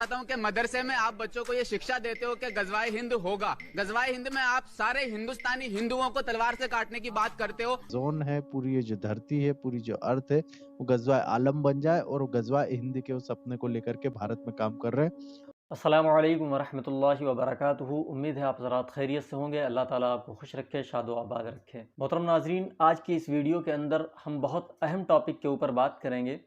चाहता हूं कि मदरसे में आप बच्चों को ये शिक्षा देते हो कि गजवाए हिंद होगा। गजवाए हिंद में आप सारे हिंदुस्तानी हिंदुओं को तलवार से काटने की बात करते हो। जोन है पूरी, ये जो धरती है, पूरी जो अर्थ है, वो गजवाए आलम बन जाए और वो गजवाए हिंद के उस सपने को लेकर के भारत में काम कर रहे हैं। अस्सलामु अलैकुम वरहमतुल्लाहि वबरकातुहू। उम्मीद है आप ज़रात खैरियत से होंगे। अल्लाह ताला आपको खुश रखे, शादो आबाद रखे। मोहतरम नाजरीन, आज की इस वीडियो के अंदर हम बहुत अहम टॉपिक के ऊपर बात करेंगे,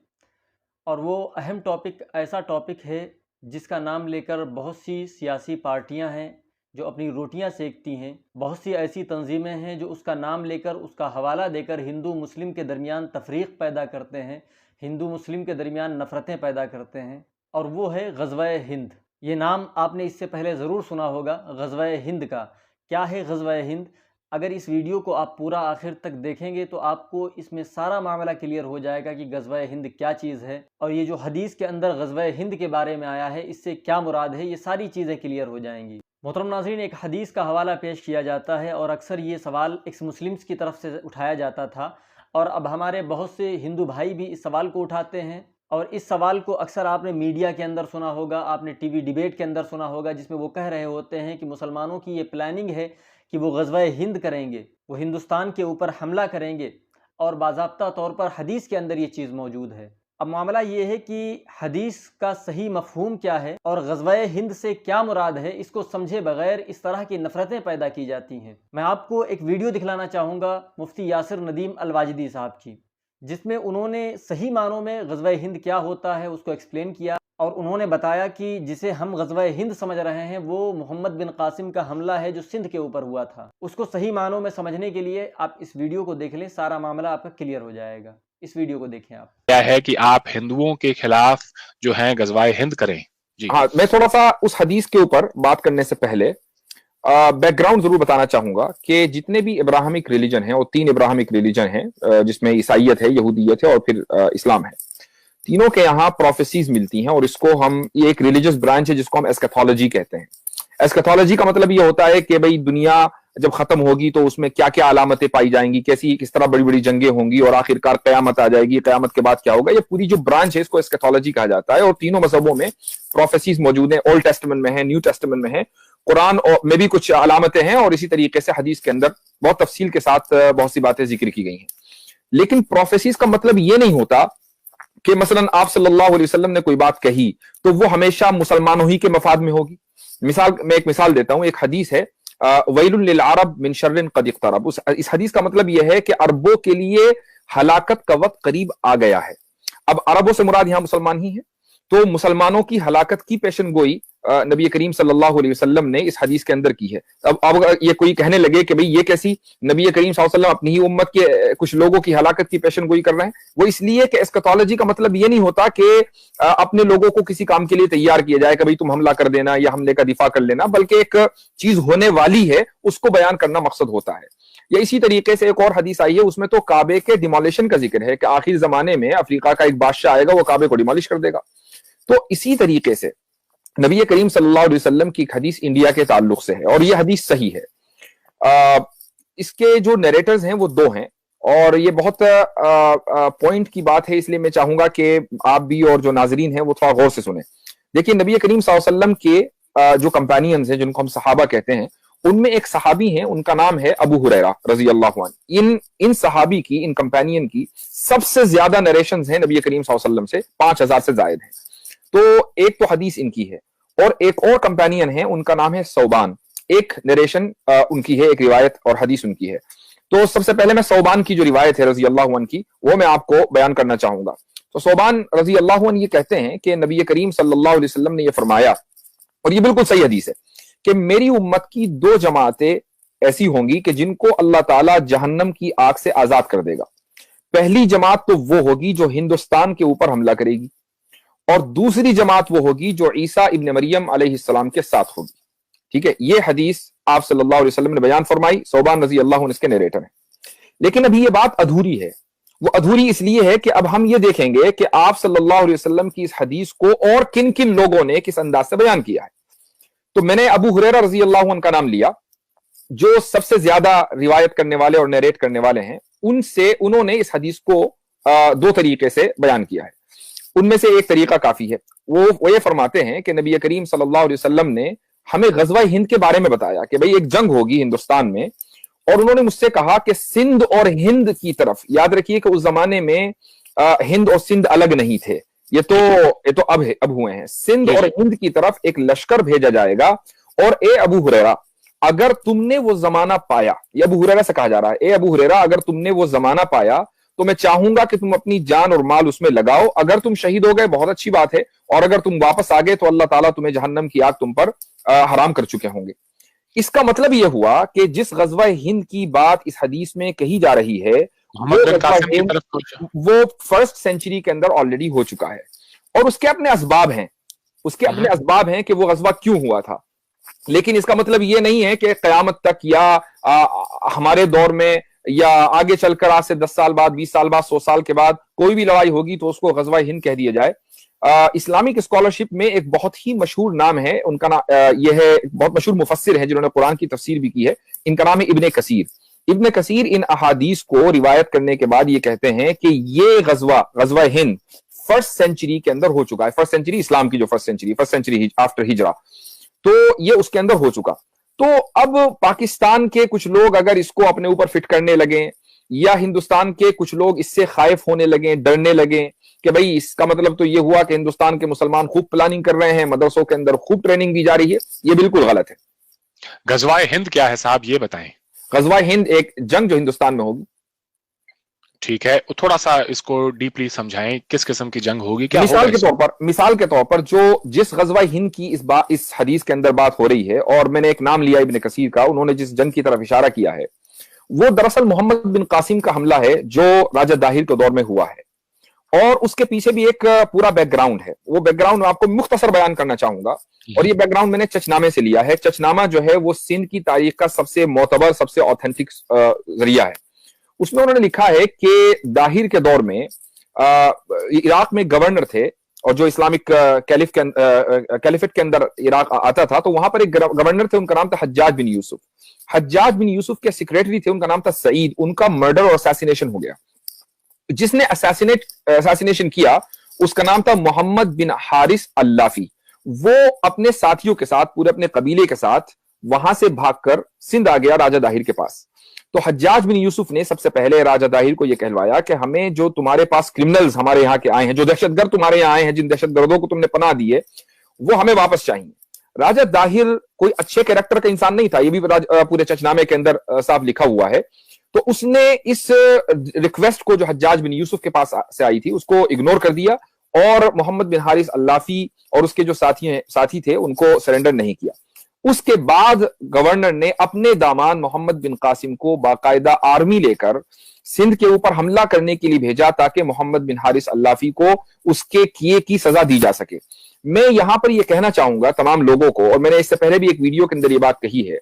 और वो अहम टॉपिक ऐसा टॉपिक है जिसका नाम लेकर बहुत सी सियासी पार्टियां हैं जो अपनी रोटियां सेकती हैं। बहुत सी ऐसी तंजीमें हैं जो उसका नाम लेकर, उसका हवाला देकर हिंदू मुस्लिम के दरमियान तफरीक पैदा करते हैं, हिंदू मुस्लिम के दरमियान नफ़रतें पैदा करते हैं। और वो है ग़ज़वा-ए हिंद। ये नाम आपने इससे पहले ज़रूर सुना होगा, ग़ज़वा-ए हिंद का। क्या है ग़ज़वा-ए हिंद? अगर इस वीडियो को आप पूरा आखिर तक देखेंगे तो आपको इसमें सारा मामला क्लियर हो जाएगा कि ग़ज़वा-ए हिंद क्या चीज़ है, और ये जो हदीस के अंदर ग़ज़वा-ए हिंद के बारे में आया है इससे क्या मुराद है, ये सारी चीज़ें क्लियर हो जाएंगी। मोहतरम नाज़रीन, एक हदीस का हवाला पेश किया जाता है और अक्सर ये सवाल एक्स मुस्लिम्स की तरफ से उठाया जाता था, और अब हमारे बहुत से हिंदू भाई भी इस सवाल को उठाते हैं। और इस सवाल को अक्सर आपने मीडिया के अंदर सुना होगा, आपने टीवी डिबेट के अंदर सुना होगा, जिसमें वो कह रहे होते हैं कि मुसलमानों की ये प्लानिंग है कि वो ग़ज़वा-ए हिंद करेंगे, वो हिंदुस्तान के ऊपर हमला करेंगे, और बाज़ाब्ता तौर पर हदीस के अंदर ये चीज़ मौजूद है। अब मामला ये है कि हदीस का सही मफ़हूम क्या है और ग़ज़वा-ए हिंद से क्या मुराद है, इसको समझे बग़ैर इस तरह की नफ़रतें पैदा की जाती हैं। मैं आपको एक वीडियो दिखलाना चाहूँगा मुफ्ती यासिर नदीम अल-वाजिदी साहब की, जिसमें उन्होंने सही मानों में ग़ज़वा-ए हिंद क्या होता है उसको एक्सप्लेन किया, और उन्होंने बताया कि जिसे हम ग़ज़वा-ए हिंद समझ रहे हैं वो मोहम्मद बिन कासिम का हमला है जो सिंध के ऊपर हुआ था। उसको सही मानों में समझने के लिए आप इस वीडियो को देख लें, सारा मामला आपका क्लियर हो जाएगा। इस वीडियो को देखें आप। क्या है कि आप हिंदुओं के खिलाफ जो है ग़ज़वा-ए हिंद करें। जी हाँ, मैं थोड़ा सा उस हदीस के ऊपर बात करने से पहले बैकग्राउंड जरूर बताना चाहूंगा कि जितने भी इब्राहिमिक रिलीजन हैं, वो 3 इब्राहिमिक रिलीजन हैं, जिसमें ईसाइयत है, यहूदियत है और फिर इस्लाम है। तीनों के यहाँ प्रोफेसीज मिलती हैं, और इसको हम, ये एक रिलीजियस ब्रांच है जिसको हम एस्केथोलॉजी कहते हैं। एस्केथोलॉजी का मतलब ये होता है कि भाई दुनिया जब खत्म होगी तो उसमें क्या क्या अलामतें पाई जाएंगी, किस तरह बड़ी बड़ी जंगें होंगी, और आखिरकार कयामत आ जाएगी, कयामत के बाद क्या होगा। ये पूरी जो ब्रांच है इसको एस्केथोलॉजी कहा जाता है, और तीनों मजहबों में प्रोफेसीज मौजूद हैं। ओल्ड टेस्टामेंट में है, न्यू टेस्टामेंट में है, कुरान में भी कुछ अलामतें हैं, और इसी तरीके से हदीस के अंदर बहुत तफसील के साथ बहुत सी बातें जिक्र की गई हैं। लेकिन प्रोफेसीज का मतलब ये नहीं होता कि मसलन आप सल्लल्लाहु अलैहि वसल्लम ने कोई बात कही तो वो हमेशा मुसलमानों ही के मफाद में होगी। मैं एक मिसाल देता हूं। एक हदीस है, वैलुन लिल अरब मिन शर्रिन कद इक़तरब। इस हदीस का मतलब यह है कि अरबों के लिए हलाकत का वक्त करीब आ गया है। अब अरबों से मुराद यहां मुसलमान ही है, तो मुसलमानों की हलाकत की पेशन गोई नबी करीम सल्लल्लाहु अलैहि वसल्लम ने इस हदीस के अंदर की है। अब ये कोई कहने लगे कि भाई ये कैसी, नबी करीम सल्लल्लाहु अलैहि वसल्लम अपनी ही उम्मत के कुछ लोगों की हलाकत की पेशन गोई कर रहे हैं। वो इसलिए कि एस्केथोलॉजी का मतलब ये नहीं होता कि अपने लोगों को किसी काम के लिए तैयार किया जाए कि भाई तुम हमला कर देना या हमले का दिफा कर लेना, बल्कि एक चीज होने वाली है उसको बयान करना मकसद होता है। या इसी तरीके से एक और हदीस आई है, उसमें तो काबे के डिमोलिशन का जिक्र है कि आखिर जमाने में अफ्रीका का एक बादशाह आएगा, वो काबे को डिमोलिश कर देगा। तो इसी तरीके से नबी करीम सल्लल्लाहु अलैहि वसल्लम की एक हदीस इंडिया के ताल्लुक से है, और यह हदीस सही है। इसके जो नरेटर्स हैं वो 2 हैं, और ये बहुत पॉइंट की बात है, इसलिए मैं चाहूंगा कि आप भी और जो नाजरीन हैं वो थोड़ा गौर से सुने। देखिए, नबी करीम सल्लल्लाहु अलैहि वसल्लम के जो कंपेनियंस हैं, जिनको हम सहाबा कहते हैं, उनमें एक सहाबी हैं, उनका नाम है अबू हुरैरा रजी अल्लाहु अन्हु। इन सहाबी की, इन कंपेनियन की सबसे ज्यादा नरेशंस हैं नबी करीम सल्लल्लाहु अलैहि वसल्लम से, 5000 से जायद हैं। तो एक तो हदीस इनकी है, और एक और कंपेनियन है, उनका नाम है सौबान। एक नरेशन उनकी है, एक रिवायत और हदीस उनकी है। तो सबसे पहले मैं सौबान की जो रिवायत है रजी अल्लाहु अन्हु की, वो मैं आपको बयान करना चाहूंगा। तो सौबान रजी अल्लाहु अन्हु ये कहते हैं कि नबी करीम सल्लल्लाहु अलैहि वसल्लम ने ये फरमाया, और ये बिल्कुल सही हदीस है, कि मेरी उम्मत की 2 जमातें ऐसी होंगी कि जिनको अल्लाह ताला जहन्नम की आग से आजाद कर देगा। पहली जमात तो वो होगी जो हिंदुस्तान के ऊपर हमला करेगी, और दूसरी जमात वो होगी जो ईसा इब्न मरियम अलैहिस्सलाम के साथ होगी। ठीक है, ये हदीस आप सल्लल्लाहु अलैहि वसल्लम ने बयान फरमाई। सौबान रजी अल्लाह अन्हु इसके नरेटर हैं। लेकिन अभी ये बात अधूरी है। वो अधूरी इसलिए है कि अब हम ये देखेंगे कि आप सल्लल्लाहु अलैहि वसल्लम की इस हदीस को और किन किन लोगों ने किस अंदाज से बयान किया है। तो मैंने अबू हुरैरा रजी अल्लाह अन्हु का नाम लिया, जो सबसे ज्यादा रिवायत करने वाले और नरेट करने वाले हैं। उन्होंने इस हदीस को 2 तरीके से बयान किया है। ان میں سے ایک طریقہ کافی ہے. وہ یہ فرماتے ہیں کہ نبی کریم صلی اللہ علیہ وسلم نے ہمیں غزوہ ہند کے بارے میں بتایا کہ بھئی ایک جنگ ہوگی ہندوستان میں, اور انہوں نے مجھ سے کہا کہ سندھ اور ہند کی طرف, یاد رکھیے کہ اس زمانے میں ہند اور سندھ الگ نہیں تھے, یہ تو اب ہوئے ہیں. سندھ اور ہند کی طرف ایک لشکر بھیجا جائے گا, اور اے ابو ہریرہ اگر تم نے وہ زمانہ پایا, یہ ابو ہریرہ سے کہا جا رہا ہے, اے ابو ہریرہ اگر تم نے وہ زمانہ پایا تو میں چاہوں گا کہ تم اپنی جان اور مال اس میں لگاؤ. اگر تم شہید ہو گئے بہت اچھی بات ہے, اور اگر تم واپس آ گئے تو اللہ تعالیٰ تمہیں جہنم کی آگ تم پر حرام کر چکے ہوں گے. اس کا مطلب یہ ہوا کہ جس غزوہ ہند کی بات اس حدیث میں کہی جا رہی ہے وہ فرسٹ سینچری کے اندر آلریڈی ہو چکا ہے, اور اس کے اپنے اسباب ہیں کہ وہ غزوہ کیوں ہوا تھا. لیکن اس کا مطلب یہ نہیں ہے کہ قیامت تک یا ہمارے دور میں یا آگے چل کر آج سے 10 سال بعد, 20 سال بعد, 100 سال کے بعد کوئی بھی لڑائی ہوگی تو اس کو غزوہ ہند کہہ دیا جائے. اسلامک اسکالرشپ میں ایک بہت ہی مشہور نام ہے, ان کا یہ ہے, بہت مشہور مفسر ہے جنہوں نے قرآن کی تفسیر بھی کی ہے, ان کا نام ہے ابن کثیر. ابن کثیر ان احادیث کو روایت کرنے کے بعد یہ کہتے ہیں کہ یہ غزوہ ہند فرسٹ سینچری کے اندر ہو چکا ہے. فرسٹ سینچری اسلام کی جو فرسٹ سینچری آفٹر ہجرہ, تو یہ اس کے اندر ہو چکا. تو اب پاکستان کے کچھ لوگ اگر اس کو اپنے اوپر فٹ کرنے لگیں, یا ہندوستان کے کچھ لوگ اس سے خائف ہونے لگیں, ڈرنے لگیں کہ بھئی اس کا مطلب تو یہ ہوا کہ ہندوستان کے مسلمان خوب پلاننگ کر رہے ہیں, مدرسوں کے اندر خوب ٹریننگ دی جا رہی ہے, یہ بالکل غلط ہے. غزوہ ہند کیا ہے صاحب یہ بتائیں. غزوہ ہند ایک جنگ جو ہندوستان میں ہوگی. ٹھیک ہے, تھوڑا سا اس کو ڈیپلی سمجھائیں, کس قسم کی جنگ ہوگی, کیا مثال کے طور پر جس غزوہ ہند کی اس حدیث کے اندر بات ہو رہی ہے, اور میں نے ایک نام لیا ابن کثیر کا, انہوں نے جس جنگ کی طرف اشارہ کیا ہے وہ دراصل محمد بن قاسم کا حملہ ہے جو راجہ داہر کے دور میں ہوا ہے, اور اس کے پیچھے بھی ایک پورا بیک گراؤنڈ ہے. وہ بیک گراؤنڈ میں آپ کو مختصر بیان کرنا چاہوں گا, اور یہ بیک گراؤنڈ میں نے چچنامے سے لیا ہے. چچنامہ جو ہے وہ سندھ کی تاریخ کا سب سے معتبر, سب سے اوتھینٹک ذریعہ ہے. اس میں انہوں نے لکھا ہے کہ داہر کے دور میں عراق میں گورنر تھے, اور جو اسلامک کیلیفٹ کے اندر عراق آتا تھا, تو وہاں پر ایک گورنر تھے, ان کا نام تھا حجاج بن یوسف. حجاج بن یوسف کے سیکریٹری تھے, ان کا نام تھا سعید. ان کا مرڈر اور اساسینیشن ہو گیا. جس نے اساسینیشن کیا اس کا نام تھا محمد بن حارث اللافی. وہ اپنے ساتھیوں کے ساتھ, پورے اپنے قبیلے کے ساتھ وہاں سے بھاگ کر سندھ آ گیا راجہ داہر کے پاس. تو حجاج بن یوسف نے سب سے پہلے راجہ داہر کو یہ کہلوایا کہ ہمیں جو تمہارے پاس کرمنلز ہمارے یہاں کے آئے ہیں, جو دہشت گرد تمہارے یہاں آئے ہیں, جن دہشت گردوں کو تم نے پناہ دی ہے, وہ ہمیں واپس چاہیے. راجہ داہر کوئی اچھے کیریکٹر کا انسان نہیں تھا, یہ بھی پورے چچنامے کے اندر صاف لکھا ہوا ہے. تو اس نے اس ریکویسٹ کو جو حجاج بن یوسف کے پاس سے آئی تھی اس کو اگنور کر دیا, اور محمد بن حارث اللافی اور اس کے جو ساتھی تھے ان کو سرنڈر نہیں کیا. اس کے بعد گورنر نے اپنے داماد محمد بن قاسم کو باقاعدہ آرمی لے کر سندھ کے اوپر حملہ کرنے کے لیے بھیجا, تاکہ محمد بن حارث اللافی کو اس کے کیے کی سزا دی جا سکے. میں یہاں پر یہ کہنا چاہوں گا تمام لوگوں کو, اور میں نے اس سے پہلے بھی ایک ویڈیو کے اندر یہ بات کہی ہے,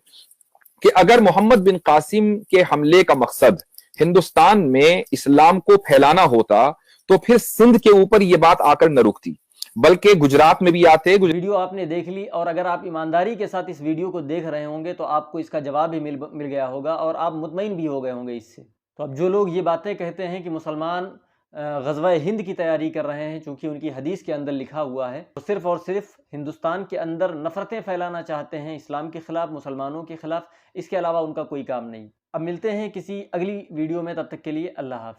کہ اگر محمد بن قاسم کے حملے کا مقصد ہندوستان میں اسلام کو پھیلانا ہوتا تو پھر سندھ کے اوپر یہ بات آ کر نہ رکتی, بلکہ گجرات میں بھی آتے. ویڈیو آپ نے دیکھ لی, اور اگر آپ ایمانداری کے ساتھ اس ویڈیو کو دیکھ رہے ہوں گے تو آپ کو اس کا جواب بھی مل گیا ہوگا, اور آپ مطمئن بھی ہو گئے ہوں گے اس سے. تو اب جو لوگ یہ باتیں کہتے ہیں کہ مسلمان غزوہ ہند کی تیاری کر رہے ہیں چونکہ ان کی حدیث کے اندر لکھا ہوا ہے, تو صرف اور صرف ہندوستان کے اندر نفرتیں پھیلانا چاہتے ہیں اسلام کے خلاف, مسلمانوں کے خلاف, اس کے علاوہ ان کا کوئی کام نہیں. اب ملتے ہیں کسی اگلی ویڈیو میں, تب تک کے لیے اللہ حافظ.